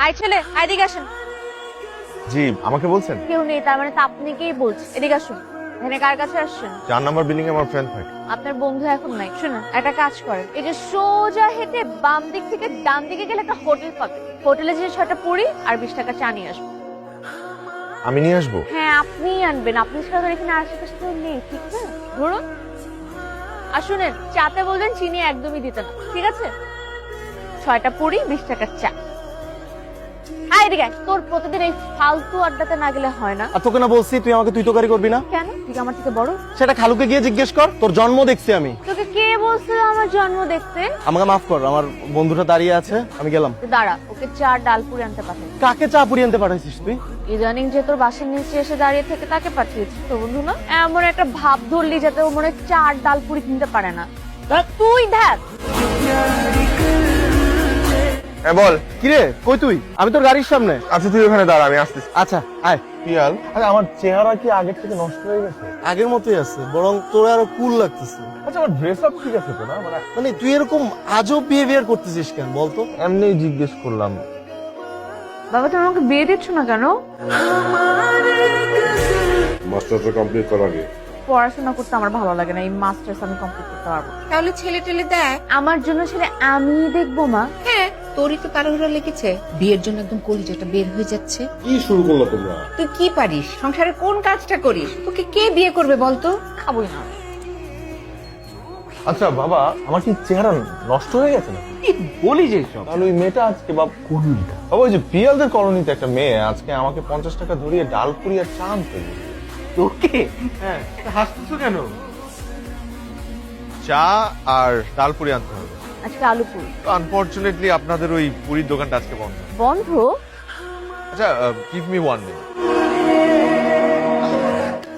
I ছেলে এদিকে আসেন। জি আমাকে বলছেন? কেউ নেই তার মানে তো আপনাকেই বলছি, এদিকে আসুন। এখানে কার কাছে আসছেন? 4 নাম্বার বিল্ডিং এ আমার ফ্রেন্ড থাকে। আপনার বন্ধু এখন নাই। শুনুন, একটা কাজ করেন, এই যে সোজা হেঁটে বাম দিক থেকে ডান দিকে গেলে একটা হোটেল পাবে। হোটেলে যে 6টা পুরি আর 20 টাকা চা নিয়ে আসবো। আমি নিয়ে আসবো? হ্যাঁ আপনিই আনবেন, আপনি ছাড়া তো এখানে আশেপাশে কেউ নেই, ঠিক না? ধরুন আর শুনেন, চাতে বলবেন চিনি একদমই দিতে না, ঠিক আছে? 6টা পুরি 20 টাকার চা। এদিকে তোর প্রতিদিন এই ফালতু আড্ডাতে না গেলে হয় না। আর তোকে না বলছি তুই আমাকে তুই তোকারি করবি না? কেন? তুই কি আমার থেকে বড়? সেটা খালুকে গিয়ে জিজ্ঞেস কর, তোর জন্ম দেখছি আমি। তোকে কে বলছিল আমার জন্ম দেখতে? আমাকে মাফ কর, আমার বন্ধুটা দাঁড়িয়ে আছে, আমি গেলাম। তুই দাঁড়া, ওকে চা ডাল পুরি আনতে পাঠাই। কাকে চা পুরি আনতে পাঠাইছিস তুই? ইদানিং যে তোর বাসার নিচে এসে দাঁড়িয়ে থেকে তাকে পাঠিয়েছি, তো বন্ধু না? এমন একটা ভাব ধরলি যাতে ও মনে হয় চা আর ডাল পুরি কিনতে পারে না। তুই দেখ। হ্যাঁ বল। কিরে কই তুই? আমি তোর গাড়ির সামনে। আচ্ছা তুই ওখানে দাঁড়া, আমি আসতেছি। আচ্ছা আয়। পিয়াল, আরে আমার চেহারা কি আগের থেকে নষ্ট হয়ে গেছে? আগের মতোই আছে, বরং তোর আরো কুল লাগতেছে। আচ্ছা আমার ড্রেস আপ ঠিক আছে তো না? মানে তুই এরকম আজব বিহেভিয়ার করতেছিস কেন বলতো? এমনি জিজ্ঞেস করলাম। বাবা তুমি আমাকে বিয়ে দিচ্ছ না কেন? মাস্টার্সটা কমপ্লিট করার আগে পড়াশোনা করতে আমার ভালো লাগে না, এই মাস্টার্স আমি কমপ্লিট করতে পারবো। তাহলে ছেলে টেলে দেখ। আমার জন্য ছেলে আমি দেখবো মা। হ্যাঁ তোরই তো তাড়াহুড়া লেগেছে, বিয়ের জন্য একদম কলিজাটা বের হয়ে যাচ্ছে। কি শুরু করলো তোমরা? তুই কি পারিস, সংসারে কোন কাজটা করিস? তোকে কে বিয়ে করবে বলতো? খাবোই না। আচ্ছা বাবা, আমার কি চেহারা নষ্ট হয়ে গেছে না? কি বলি যে সব? তাহলে ওই মেয়েটা আজকে কোন মেয়েটা? বাবা ওই যে পিয়ালদের কলোনিতে একটা মেয়ে আজকে আমাকে 50 টাকা ধরিয়ে ডাল পুরি আর চা আনতে বলল। তোকে? হ্যাঁ, হাসতেছো কেন? চা আর ডাল পুরি আনতে হবে। আজকে আলু পুরি আনফরচুনেটলি আপনাদের ওই পুরীর দোকানটা আজকে বন্ধ। বন্ধ? আচ্ছা গিভ মি 1 মিনিট।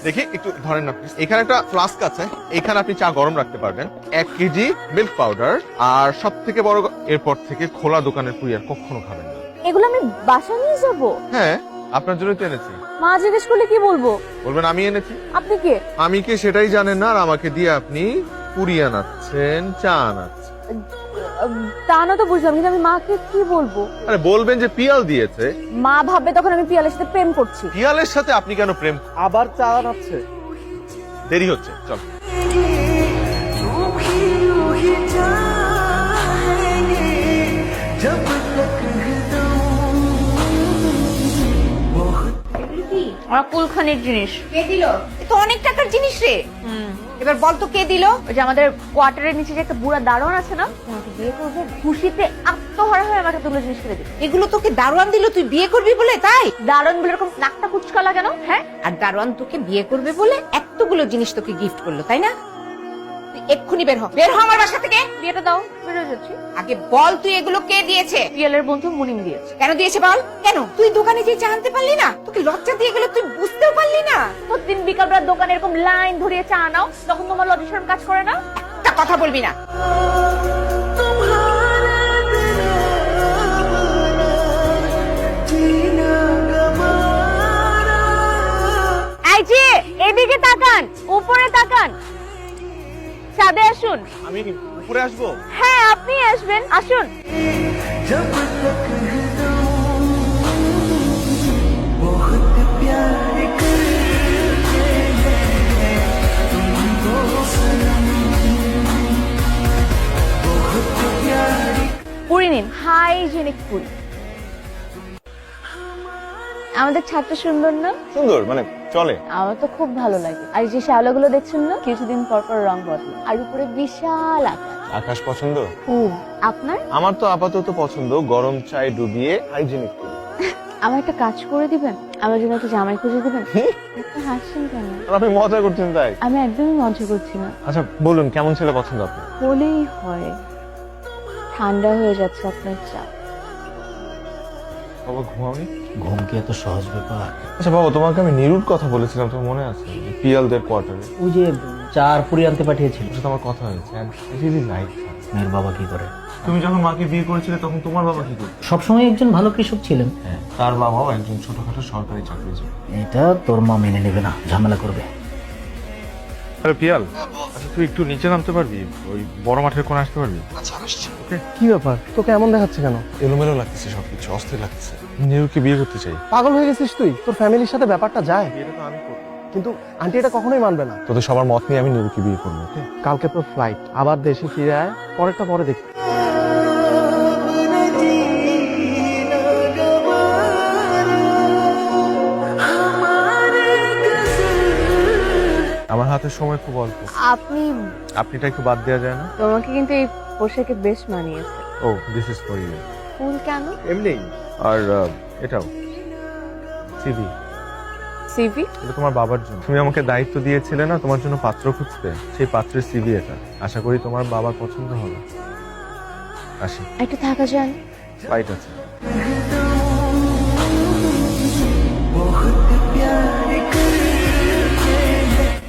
দেখি একটু ধরেন না প্লিজ। এখানে একটা ফ্লাস্ক আছে, এখানে আপনি চা গরম রাখতে পারবেন। 1 কেজি মিল্ক পাউডার, আর সব থেকে বড় এরপর থেকে খোলা দোকানের পুরি আর কখনো খাবেন না। এগুলো আমি বাসা নিয়ে যাবো? হ্যাঁ আপনার জন্যই তো এনেছি। মা জিজ্ঞেস করলে কি বলবো? বলবেন আমি এনেছি। আপনি কে? আমি কে সেটাই জানেন না, আর আমাকে দিয়ে আপনি পুরি আনাচ্ছেন, চা আনাচ্ছেন। তা না তো বুঝলাম, কিন্তু আমি মাকে কি বলবো? আরে বলবেন যে পিয়াল দিয়েছে। মা ভাববে তখন আমি পিয়ালের সাথে প্রেম করছি। পিয়ালের সাথে আপনি কেন প্রেম? আবার চা আনাচ্ছে। দেরি হচ্ছে, চল। আমার কুলখানির জিনিস। কে দিল? এ তো অনেক টাকার জিনিস রে। এবার বল তো কে দিল? ওই যে আমাদের কোয়ার্টারের নিচে যে একটা বুড়া দারোয়ান আছে না, ওনাকে বিয়ে করবো, খুশিতে আত্মহারা হয়ে আমাকে তুলে জিনিস ফেলে দিবে। এগুলো তোকে দারোয়ান দিল তুই বিয়ে করবি বলে, তাই? দারোয়ান বলে এরকম নাকটা কুচকালা কেন? হ্যাঁ, আর দারোয়ান তোকে বিয়ে করবে বলে এতগুলো জিনিস তোকে গিফট করলো, তাই না? তুই এক্ষুনি বের হ, বের হ আমার বাসা থেকে। বিয়েটা দাও, বেরো যাচ্ছি। আগে বল তুই এগুলো কে দিয়েছে? পিয়ালের বন্ধু মুনিম দিয়েছে। কেন দিয়েছে বল? কেন তুই দোকানে যে চা আনতে পারলি না? তোকে লজ্জা দিয়ে গেলে তুই বুঝতেও পারলি না? প্রতিদিন বিকালবেলা দোকানে এরকম লাইন ধরিয়ে চা আনাও, তখন তোমার লজ্জা শরম কাজ করে না? একটা কথা বলবি না। এই যে এদিকে তাকান, উপরে তাকান, ছাদে আসুন। আমি উপরে আসবো? হ্যাঁ আপনি আসবেন, আসুন। পুরি নিন, হাইজেনিক পুরি। আমাদের ছাদটা সুন্দর না? সুন্দর মানে চলে। আমার তো খুব ভালো লাগে। আর এই যে শ্যাওলাগুলো দেখছেন না, কিছুদিন পর পর রং বদলে, আর উপরে বিশাল আকাশ। আকাশ পছন্দ? আপনার? আমার তো আপাতত পছন্দ গরম চায় ডুবিয়ে হাইজেনিক পুরি। আমার একটা কাজ করে দিবেন, আমার জন্য একটা জামাই খুঁজে দিবেন। আপনি হাসছেন কেন? আপনি মজা করছেন তাই? আমি একদমই মজা করছি না। আচ্ছা বলুন কেমন ছেলে পছন্দ আপনার? বলেই হয়, ঠান্ডা হয়ে যাচ্ছে আপনার চা। বাবা ঘুমাওনি? ঘুম কি এত সহজ ব্যাপার? আচ্ছা বাবা তোমাকে আমি নিরুর কথা বলেছিলাম, তোমার মনে আছে? পিয়ালদের কোয়ার্টারে ওই যে চা আর পুরি আনতে পাঠিয়েছিল, ওর সাথে আমার কথা হয়েছে। Really like. মেয়ের বাবা কি করে? তুমি যখন মাকে বিয়ে করেছিলে তখন তোমার বাবা কি করতো? সবসময় একজন ভালো কৃষক ছিলেন। হ্যাঁ, তার বাবাও একজন ছোটখাটো সরকারি চাকরিজীবী। এটা তোর মা মেনে নেবে না, ঝামেলা করবে। আরে পিয়াল, আচ্ছা তুই একটু নিচে নামতে পারবি? ওই বড় মাঠের কোণে আসতে পারবি? আচ্ছা আসছি। ওকে। কি ব্যাপার, তোকে এমন দেখাচ্ছে কেন? এলোমেলো লাগতেছে সবকিছু, অস্থির লাগতেছে। নিরুকে বিয়ে করতে চাই। পাগল হয়ে গেছিস তুই? তোর ফ্যামিলির সাথে ব্যাপারটা যায়, বিয়েটা তো আমি করবো, কিন্তু আন্টি এটা কখনোই মানবে না। তোদের সবার মত নিয়ে আমি নিরুকে বিয়ে করবো। ওকে? কালকে তোর ফ্লাইট, আবার দেশে ফিরে আয়, পরেরটা পরে দেখি। আমার হাতে সময় খুব অল্প। আপনিটা একটু বাদ দেওয়া যায় না? তোমাকে কিন্তু এই পোশাকে বেশ মানিয়েছে। ও, দিস ইজ ফর ইউ। ফুল কেন? এমনি। আর এটাও সিভি। সিভি? এটা তোমার বাবার জন্য। তুমি আমাকে দায়িত্ব দিয়েছিলে না তোমার জন্য পাত্র খুঁজতে, সেই পাত্রের সিভি এটা। আশা করি তোমার বাবার পছন্দ হবে। আসি। একটু থাকা যায় না? ফ্লাইট আছে।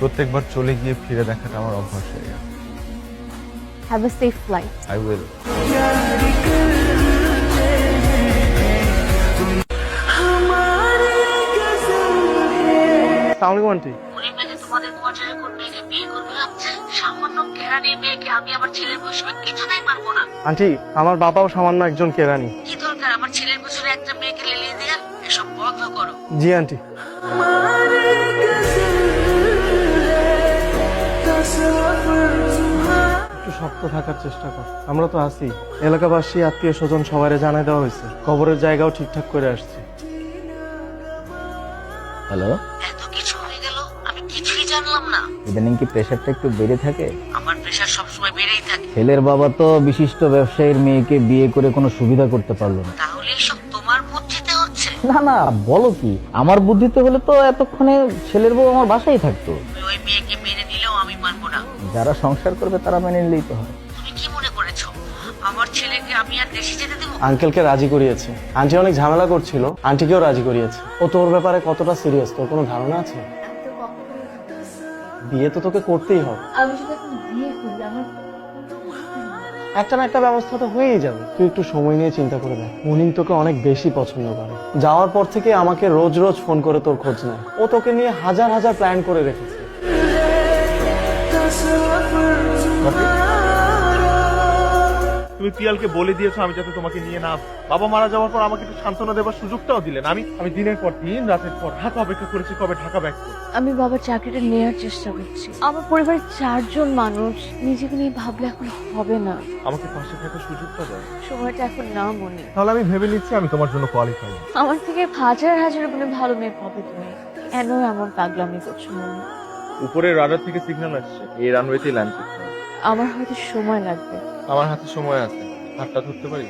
প্রত্যেকবার চলে গিয়ে ফিরে দেখাটা আমার অভ্যাস হয়ে গেছে। Have a safe flight. I will. আসসালামু আলাইকুম আন্টি। তোমাদের কোয়ার্টারে কোন মেয়েকে বিয়ে করবে ভাবছে? সামান্য কেরানি মেয়েকে আমি আমার ছেলের বয়সে কিছুতেই পারবো না। আন্টি, আমার বাবাও সামান্য একজন কেরানি। কি দরকার আমার ছেলের বছরে একটা মেয়েকে লেলিয়ে দেয়া? এসব বন্ধ করো। জি আন্টি। একটু শক্ত থাকার চেষ্টা কর, আমরা তো আছি। এলাকাবাসী, আত্মীয় স্বজন সবাই জানাই দেওয়া হয়েছে, কবরের জায়গাও ঠিকঠাক করে আসছে। হ্যালো, এত কিছু হয়ে গেল, আমি কিছুই জানলাম না। ইদানিং কি প্রেশারটা একটু বেড়ে থাকে? আমার প্রেশার সবসময় বেড়েই থাকে। ছেলের বাবা তো বিশিষ্ট ব্যবসায়ীর মেয়েকে বিয়ে করে কোনো সুবিধা করতে পারলো না। তাহলে এসব তোমার বুদ্ধিতে হচ্ছে? না না, বলো কি? আমার বুদ্ধিতে হলে তো এতক্ষণে ছেলের বউ আমার বাসায় থাকতো। তুমি ওই মেয়েকে মেনে নিলেও আমি মানবো না। যারা সংসার করবে তারা মেনে নিলেই তো হয়। তুমি কি মনে করেছো আমার ছেলেকে আমি আর দেশে যেতে দেবো? আঙ্কেলকে রাজি করিয়েছে, আন্টি অনেক ঝামেলা করছিল, আন্টিকেও রাজি করিয়েছে। ও তোর ব্যাপারে কতটা সিরিয়াস তোর কোনো ধারণা আছে? বিয়ে তো তোকে করতেই হবে। আমি যদি এখন বিয়ে করি, আমার একটা না একটা ব্যবস্থা তো হয়েই যাবে। তুই একটু সময় নিয়ে চিন্তা করে দেখ। মুনিম তোকে অনেক বেশি পছন্দ করে। যাওয়ার পর থেকে আমাকে রোজ রোজ ফোন করে তোর খোঁজ নেয়। ও তোকে নিয়ে হাজার হাজার প্ল্যান করে রেখেছে। তুমি পিয়ালকে বলে দিয়েছো আমি যাতে তোমাকে নিয়ে না। বাবা মারা যাওয়ার পর আমাকে একটু সান্ত্বনা দেওয়ার সুযোগটাও দিলেন। আমি দিনের পর দিন রাতের পর রাত অপেক্ষা করেছি কবে ঢাকা ব্যাক করব। আমি বাবার চাকরিটা নেওয়ার চেষ্টা করছি। আমার পরিবারের 4 জন মানুষ, নিজেকে নিয়ে ভাবলে এখন হবে না। আমাকে পাশে থাকার সুযোগটা দাও। সময়টা এখন না মনে। তাহলে আমি ভেবে নিচ্ছি আমি তোমার জন্য কোয়ালিফাই। আমার থেকে হাজার হাজার গুণে ভালো মেয়ে পাবে তুমি। কেন এমন পাগলামি করছো মনে? উপরে রাডার থেকে সিগন্যাল আসছে, এই রানওয়েতেই ল্যান্ড করতে হবে। আমার হয়তো সময় লাগবে। আমার হাতে সময় আছে, হাতটা ধরতে পারি?